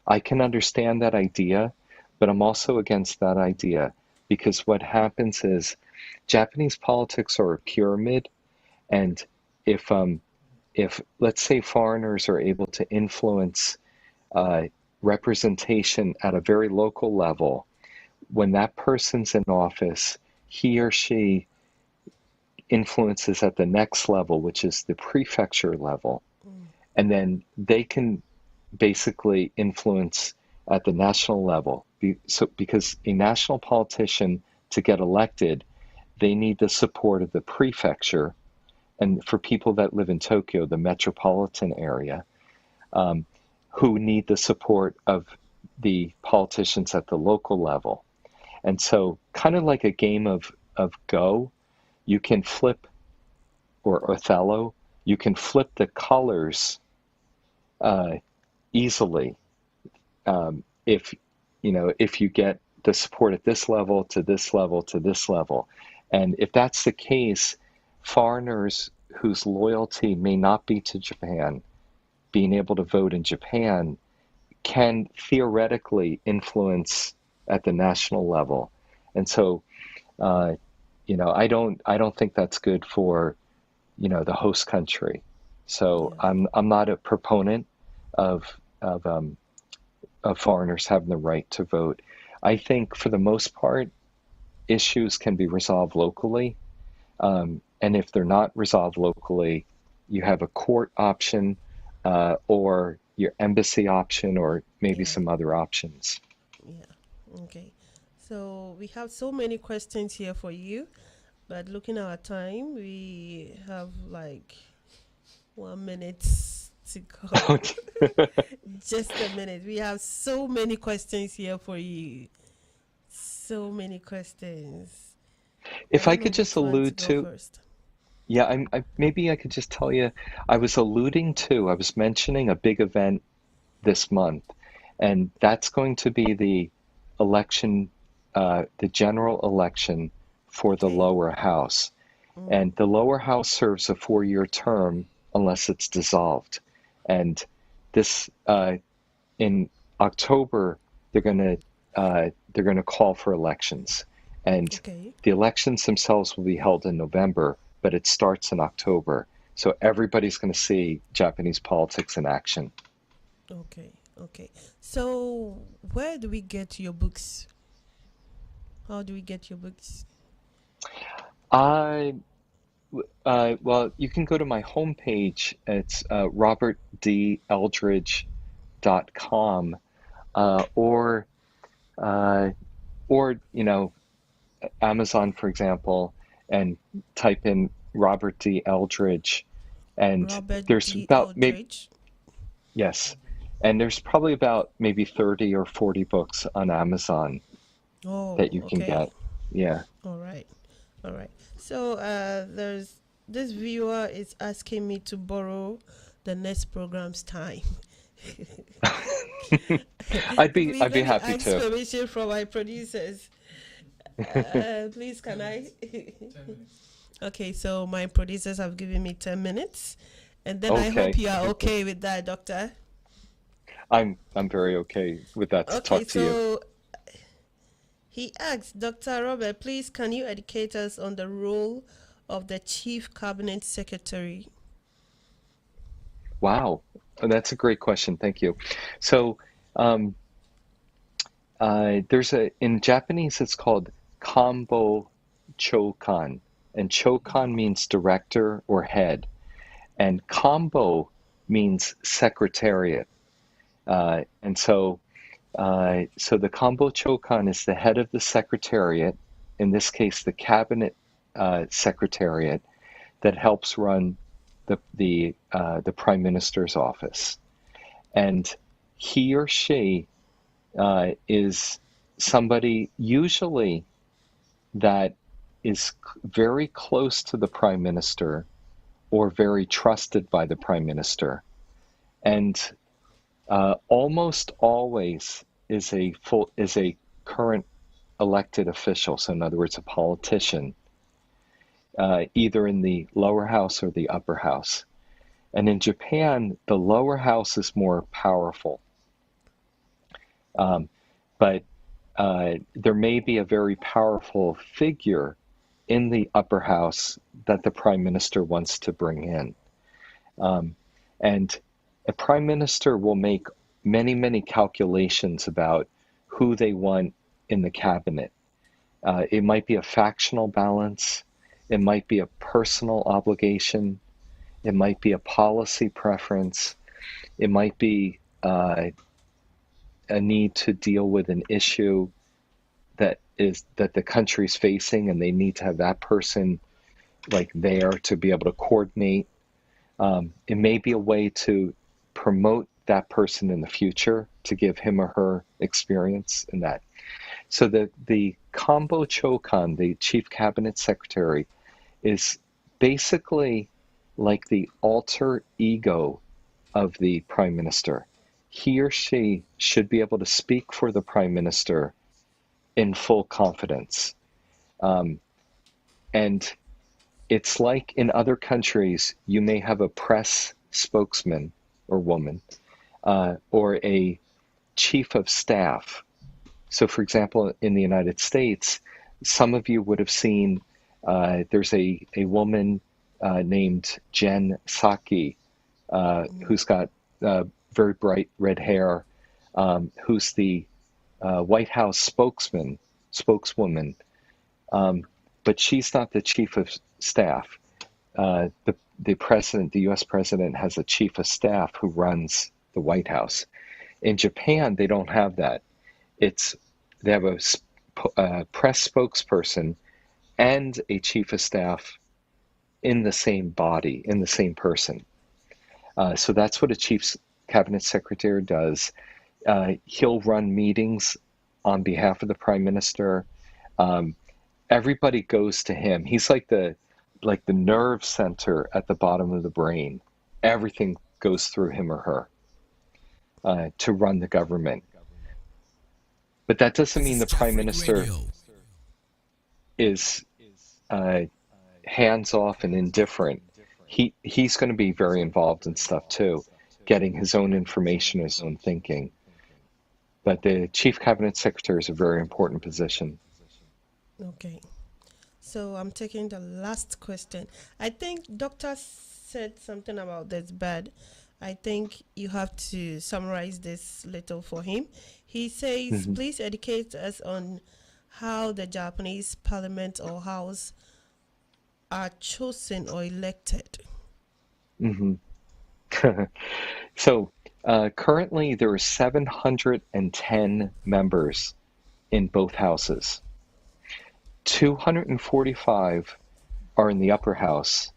I can understand that idea, but I'm also against that idea because what happens is Japanese politics are a pyramid, and if if let's say foreigners are able to influence uh, representation at a very local level, when that person's in office, he or she influences at the next level, which is the prefecture level, Mm. and then they can basically influence at the national level. So, because a national politician to get elected, they need the support of the prefecture, and for people that live in Tokyo, the metropolitan area, um, who need the support of the politicians at the local level. And so, kind of like a game of Go, you can flip, or Othello, you can flip the colors uh, easily if if you get the support at this level to this level to this level. And if that's the case, foreigners whose loyalty may not be to Japan being able to vote in Japan can theoretically influence at the national level. And so uh, I don't think that's good for the host country. So Yeah. I'm not a proponent of of um, of foreigners having the right to vote. I think for the most part, issues can be resolved locally. And if they're not resolved locally, you have a court option or your embassy option or maybe Yeah. some other options. Yeah. Okay. So we have so many questions here for you, but looking at our time, we have like 1 minute to go. Just a minute. We have so many questions here for you. So many questions. I If I don't know could just which one to allude go to, first. yeah, maybe I could just tell you, I was mentioning a big event this month, and that's going to be the election, the general election for the Okay. lower house. Mm. And the lower house serves a 4-year term unless it's dissolved. And this in October they're going to call for elections, And Okay. the elections themselves will be held in November, but it starts in October. So everybody's going to see Japanese politics in action. Okay. Okay. So, where do we get your books? How do we get your books? I well, you can go to my homepage. It's robertdeldridge.com, or uh, Amazon, for example, and type in Robert D. Eldridge, and Robert there's D. about maybe Eldridge. yes, and there's probably about maybe 30 or 40 books on Amazon that Oh, you can okay. get. Yeah. All right. All right. So, there's this viewer is asking me to borrow the next program's time. Please I'd be let me happy ask to. permission from my producers. Please, can I? Okay, so my producers have given me 10 minutes. And then I hope Okay. you are Okay. okay with that, Doctor. I'm very okay with that to Okay, talk to you. so he asks, Dr. Robert, please can you educate us on the role of the Chief Cabinet Secretary? Wow. That's a great question. Thank you. So, um, there's in Japanese, it's called Kambo Chokan, and Chokan means director or head, and Kambo means secretariat. And so the Kambo Chokan is the head of the secretariat, in this case, the cabinet secretariat that helps run the prime minister's office, and he or she is somebody usually that is very close to the prime minister or very trusted by the prime minister, and almost always is a current elected official. So in other words, a politician, either in the lower house or the upper house. And in Japan, the lower house is more powerful. Um, but there may be a very powerful figure in the upper house that the prime minister wants to bring in. Um, and a prime minister will make many, many calculations about who they want in the cabinet. It might be a factional balance, it might be a personal obligation, it might be a policy preference, it might be a need to deal with an issue that the country's facing, and they need to have that person like there to be able to coordinate. It may be a way to promote that person in the future to give him or her experience in that. So the Kambo Chokan, the chief cabinet secretary, is basically like the alter ego of the prime minister. He or she should be able to speak for the prime minister in full confidence. Um, and it's like in other countries, you may have a press spokesman or woman, or a chief of staff. So, for example, in the United States, some of you would have seen there's a woman named Jen Psaki, who's got very bright red hair, who's the White House spokeswoman, um, but she's not the chief of staff. The president, the U.S. president, has a chief of staff who runs the White House. In Japan, they don't have that. It's they have a press spokesperson and a chief of staff in the same body, in the same person. So that's what a chief cabinet secretary does. He'll run meetings on behalf of the prime minister. Um, Everybody goes to him. He's like the nerve center at the bottom of the brain. Everything goes through him or her to run the government. But that doesn't This mean is the Jeff prime Freak minister Radio. is uh, hands off and indifferent. He's going to be very involved in stuff too, getting his own information, his own thinking. But the chief cabinet secretary is a very important position. Okay. So I'm taking the last question. I think doctor said something about this, but I think you have to summarize this little for him. He says, Hmm. please educate us on how the Japanese parliament or house are chosen or elected. Hmm. So currently there are 710 members in both houses. 245 are in the upper house,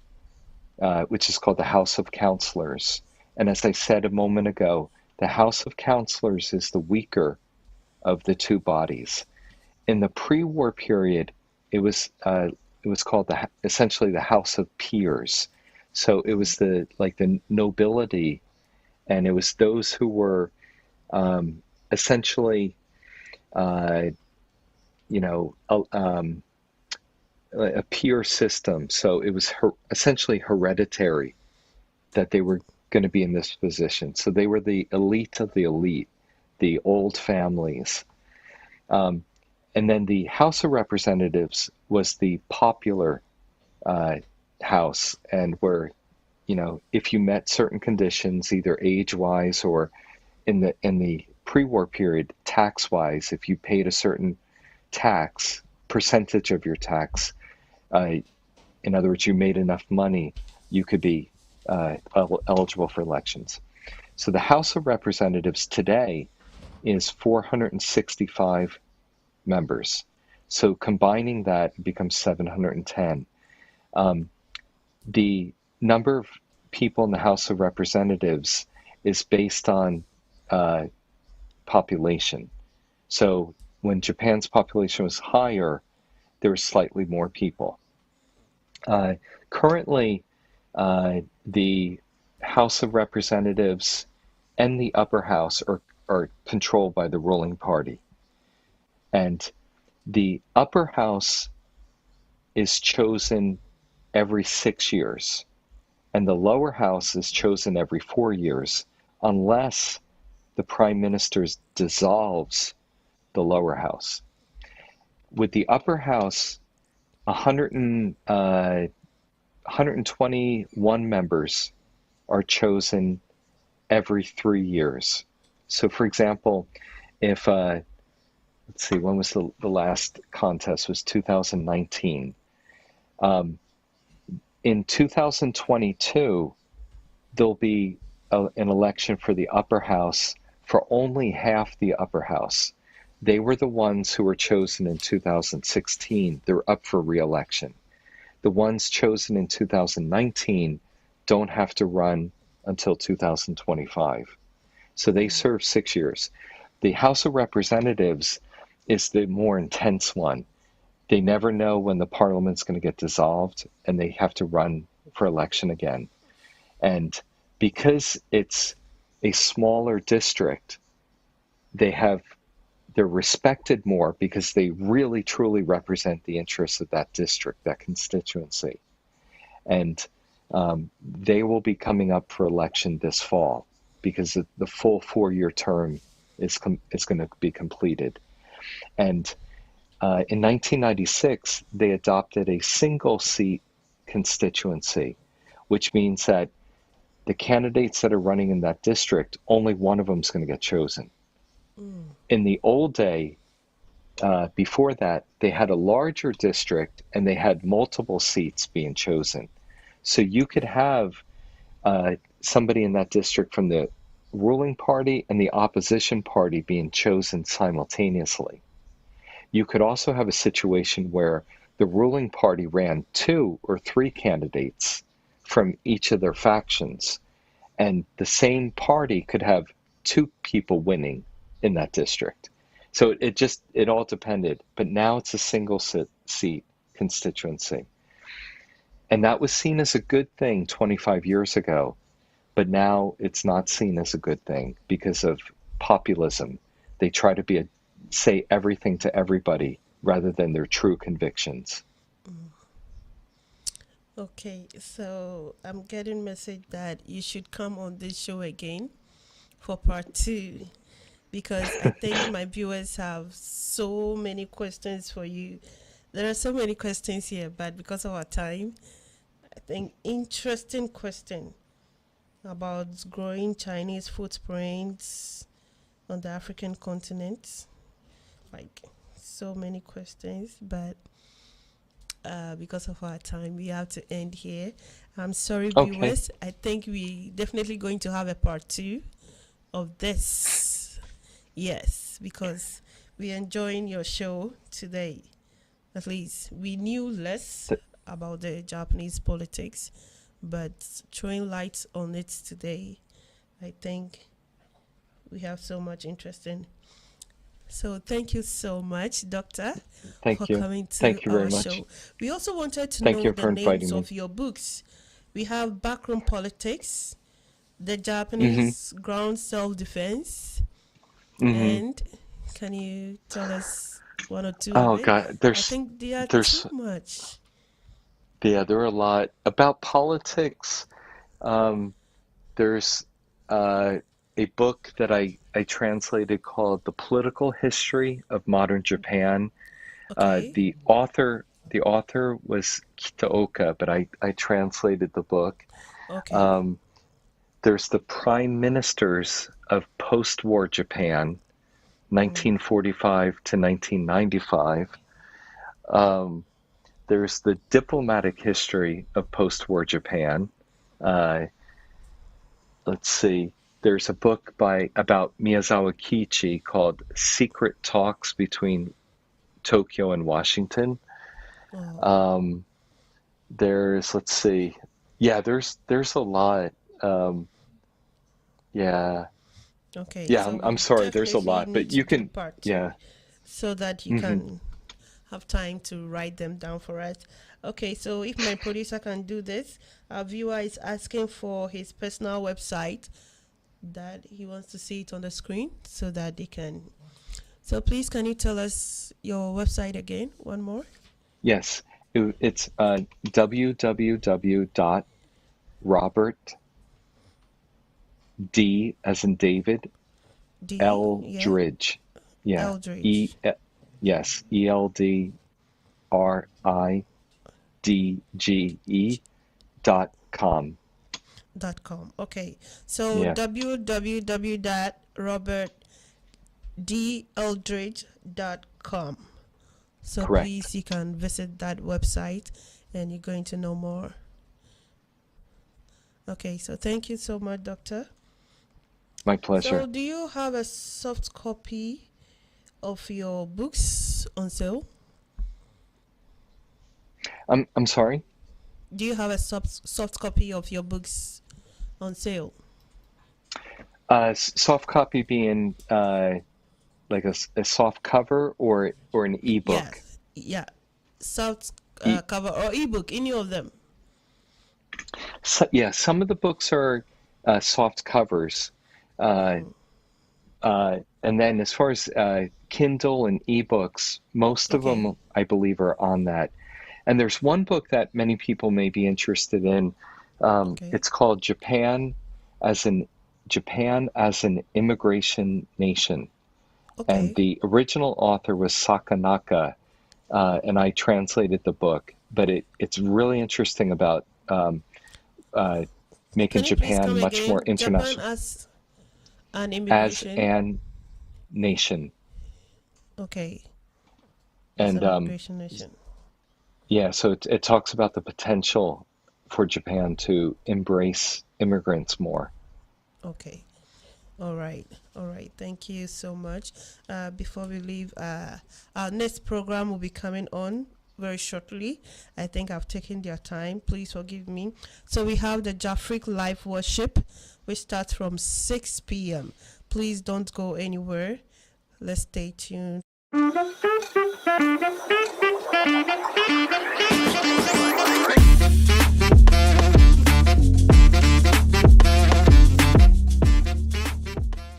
which is called the House of Counselors. And as I said a moment ago, the House of Counselors is the weaker of the two bodies. In the pre-war period, it was uh, it was called essentially the House of Peers. So it was the nobility, and it was those who were essentially uh, you know a peer system. So it was essentially hereditary that they were going to be in this position. So they were the elite of the elite, the old families. Um, and then the House of Representatives was the popular uh, house, and where if you met certain conditions, either age-wise or in the pre-war period, tax-wise, if you paid a certain tax percentage of your tax, uh, in other words, you made enough money, you could be eligible for elections. So the House of Representatives today is 465 members. So combining that becomes 710. Um, the number of people in the House of Representatives is based on uh, population. So when Japan's population was higher, there were slightly more people. Uh, Currently, the House of Representatives and the upper house are controlled by the ruling party. And the upper house is chosen every 6 years, and the lower house is chosen every 4 years, unless the prime minister dissolves the lower house. With the upper house, 121 members are chosen every 3 years. So, for example, if let's see, when was the last contest? Was 2019. Um, in 2022, there'll be an election for the upper house for only half the upper house. They were the ones who were chosen in 2016. They're up for re-election. The ones chosen in 2019 don't have to run until 2025. So they serve 6 years. The House of Representatives is the more intense one. They never know when the parliament's going to get dissolved, and they have to run for election again. And because it's a smaller district, they have they're respected more because they really truly represent the interests of that district, that constituency. And they will be coming up for election this fall because the full 4-year term is going to be completed. And in 1996, they adopted a single seat constituency, which means that the candidates that are running in that district, only one of them is going to get chosen. In the old day, before that, they had a larger district and they had multiple seats being chosen. So you could have somebody in that district from the ruling party and the opposition party being chosen simultaneously. You could also have a situation where the ruling party ran 2 or 3 candidates from each of their factions, and the same party could have 2 people winning in that district. So it all depended. But now it's a single seat constituency. And that was seen as a good thing 25 years ago, but now it's not seen as a good thing because of populism. They try to say everything to everybody rather than their true convictions. Okay, so I'm getting message that you should come on this show again for part two because I think my viewers have so many questions for you There are so many questions here, but because of our time, I think interesting question about growing Chinese footprints on the African continent. Like so many questions, but because of our time, we have to end here. I'm sorry, Okay. viewers. I think we definitely going to have a part two of this. Yes, because we're enjoying your show today. At least we knew less Th- about the Japanese politics, but throwing light on it today, I think we have so much interesting. So thank you so much, Doctor, for Thank you. coming to Thank you very our much. show. We also wanted to Thank know you the for names inviting me. of your books. We have Backroom Politics, The Mm-hmm. Japanese Ground Self-Defense, Mm-hmm. and can you tell us one or two of Oh it? God, I think there are too there's much. yeah, there are a lot about politics. Um, there's uh, a book that I translated called The Political History of Modern Japan. Okay, The author was Kitaoka, but I translated the book. okay, Um, there's the Prime Ministers of Post-War Japan, mm, 1945 to 1995. Um, there's the Diplomatic History of Post-War Japan. Uh, let's see. There's a book about Miyazawa Kiichi called Secret Talks Between Tokyo and Washington. oh, Um, let's see. Yeah, there's a lot. Um, yeah, okay. yeah. So I'm we I'm sorry. There's a definitely lot, need but to you do can. part two Yeah. so that you Hmm. can have time to write them down for us. Okay, so if my producer can do this, our viewer is asking for his personal website that he wants to see it on the screen so that they can. So please, can you tell us your website again? One more. Yes. It's www.robert D as in David D, yeah, Eldridge. Yeah. Eldridge Yes. ELDRIDGE.com. .com. Okay, so Yeah. www.robertdeldridge.com. So Correct. please, you can visit that website and you're going to know more. Okay, so thank you so much, Doctor. My So, pleasure. do you have a soft copy of your books on sale? I'm sorry. Do you have a soft copy of your books on sale? Soft copy being like a soft cover or an ebook. Yes, yeah, soft E cover or ebook, any of them. yeah, some of the books are soft covers. Uh, Mm, and then as far as Kindle and ebooks, most of okay, them I believe are on that. And there's one book that many people may be interested in. okay, It's called as an Japan as an Immigration Nation. And okay. the original author was Sakanaka, and I translated the book. But it's really interesting about uh, making Can you please Japan come much more again? Japan international as an as immigration. an nation. Okay, as And an immigration nation. yeah, so it talks about the potential for Japan to embrace immigrants more. Okay. All right, all right. Thank you so much. Before we leave, our next program will be coming on very shortly. I think I've taken their time. Please forgive me. So we have the Jafric Live Worship, which starts from 6 p.m. Please don't go anywhere. Let's stay tuned.